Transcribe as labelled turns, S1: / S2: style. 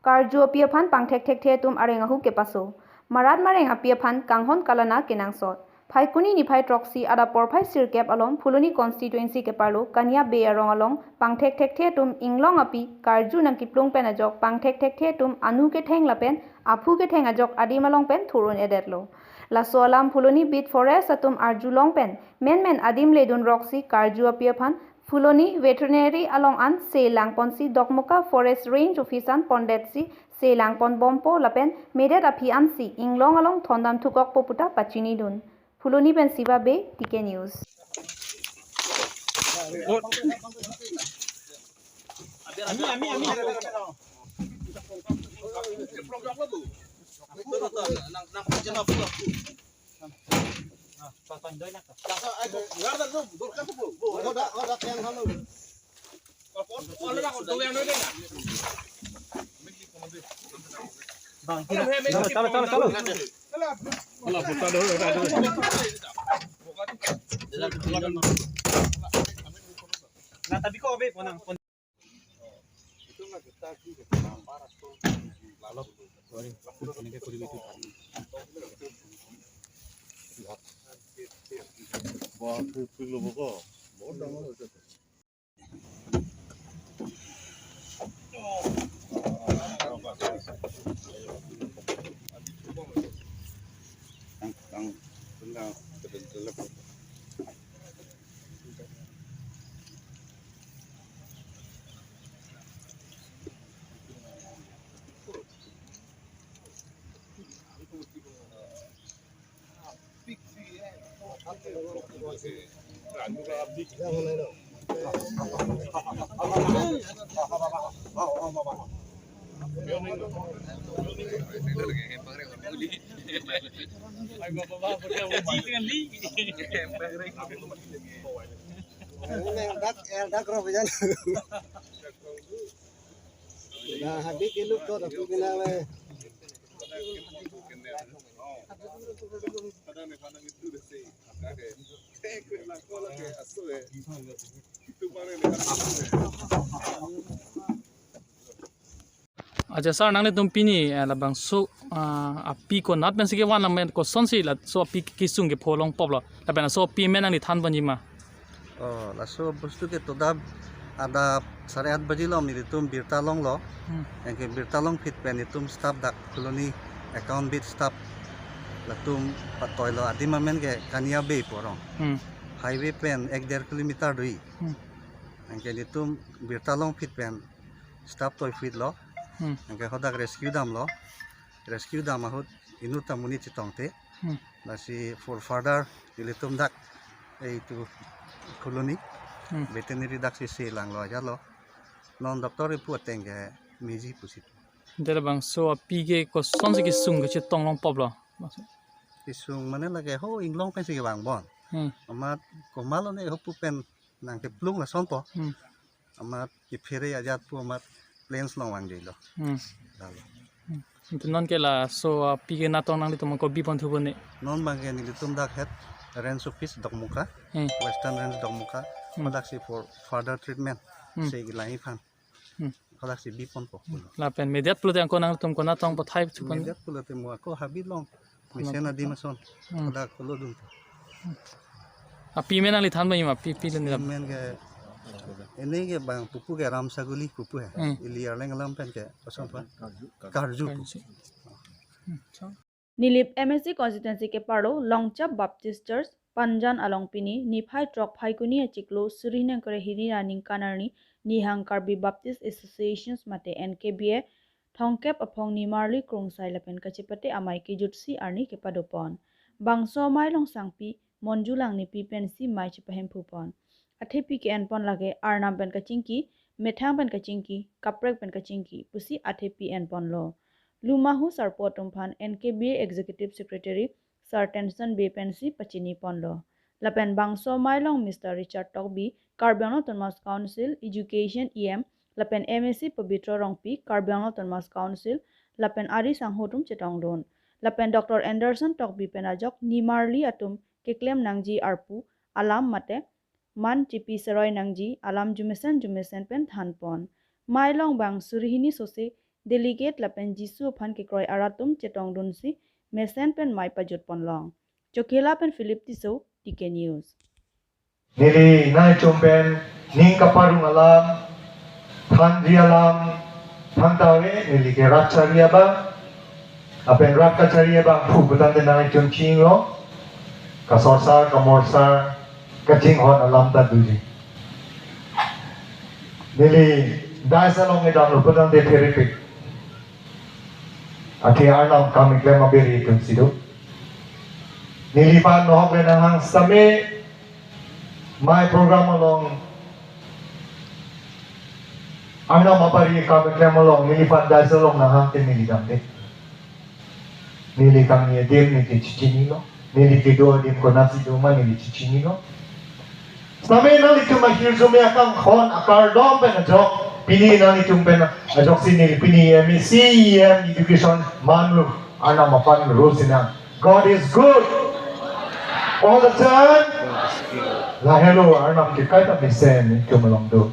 S1: Karju apia phan pangthek thek the tum arenga hu ke paso. Marat mareng apia phan kanghon kalana kenang sot. Phai kuni ni phai troxy ada por phai sir cap along Phuloni constituency ke parlo kanya be arong along pangthek thek the tum inglong api Karju nang kiplung pen ajok pangthek thek the tum anu ke theng lapen aphu ke theng ajok adi malong pen thurun edetlo. La soalam Phuloni bit forest atum arju long pen men adim ledun roxy Karju apia phan Phuloni veterinary along an se langpon si dokmuka forest range office an pondet si se langpon bompo lapen medet api an si inglong along thondam thukok poputa pachini dun. Phuloni pen siba be TK News.
S2: Nah, tapi kok be ponang pon. Itu nggak kita juga parah tuh. Lalu, sorry, ini kayak kudu itu. Wah, perlu buka. Bodoh malu itu. Kang, tengah terdelep.
S3: Nah, habis itu tuh tapi kenal
S4: Aja sar nang ne tum pini labang so api ko nat men sige wan men ko son si la so api kisung ke pholong poplo la ben so pi men nang ni than banji ma
S3: oh laso bostu ke todab ada 8:30 baji lo mi tum birta long lo yang ke birta long fit pen tum staff dak koloni account bit staff latum patoy lo adi mamen ke kania be porong highway pen 1.5 kilometer dui yang ke tum birta long fit pen staff toy fit lo yang ke hodak rescue dam ahut inu tamuni chitongte nasi for further ilitum dak itu koloni veterinary dak si lang lo aja lo non doctor report tengge meji pusit
S4: de labang so api ke ko son si kisung ke tong long poplo
S3: isung mana lagi ho inglong pen si bang bon amat komalo ne ho pen nang ke plung la sonpo amat iphere aja pu amat plains long wang lo
S4: itu non ke la so api ke na tong nang ni tum ko bi pon thu bone
S3: non bang ke ni tum dak het range office dokmuka western range dokmuka hodak si for further treatment se gilai fan hodak si bi pon po
S4: la pen mediat plu te ko nang tum ko na tong po thai chu pon
S3: mediat pula te mo ko habi long misena di mason hodak ko dum
S4: api men nang li than banji ma pi le ni la
S3: men ke ini ke bang pupu ke ram saguli pupu hai ili arleng alam pen ke pasang pa karju
S1: Nilip MSC constituency ke parlo Longchap Baptist Church Panjan along pini niphai trok phai kuni achiklo surine kore hiri running kanarni nihang Karbi Baptist Associations mate NKBA thongkep aphong ni marli krungsai lapen kachipate amai ki jutsi arni ke padopon bangso mai long sangpi monjulang ni pi pensi mai chipahem phupon athepi ke enpon lage arnam pen kachingki methang pen kachingki kaprek pen kachingki pusi athepi enpon lo Lumahu Sarpotum Phan NKBA Executive Secretary Sir Tenson Bepensi Pachini Ponlo. Lapen Bangso Mailong Mr. Richard Tokbi, Karbi Thomas Council Education EM, Lapen MSc Pabitra Rongpi, Karbi Thomas Council, Lapen Ari Sanghotum Chetongdon. Lapen Dr. Anderson Tokbi Penajok Nimarli Atum Keklem Nangji Arpu, Alam Mate, Man Chipi Saroy Nangji, Alam Jumesen Pen Thanpon. Mailong Bang Surihini Sose delegate lapen jisu phan ke kroi aratum chetong dun si mesen pen mai pajut ponlong chokela pen philip tiso tk news
S5: nili nai chumpen ning kaparung alam thandri alam thantawe nili ke rakcharia ba apen rakcharia ba phu butan de nai chum chingo kasorsa kamorsa kaching hon alam ta duji nili dai salong e dam butan de therapy ati arnam kamik le maberi tum sido nili pan no hok le na hang same my program along arnam mabari kamik le along nili pan dai salong na hang te nili dam de nili kang ni dem ni te chichini lo nili ke do dem ko nasi do ma nili chichini lo same na li tum mahir zo me akang khon akar dom pe na jok pini na li tum pe na jok sin nili pini MECEM education manlu arnam mapan rules ina God is good all the time la hello arnam ke kai ta bisen tum long do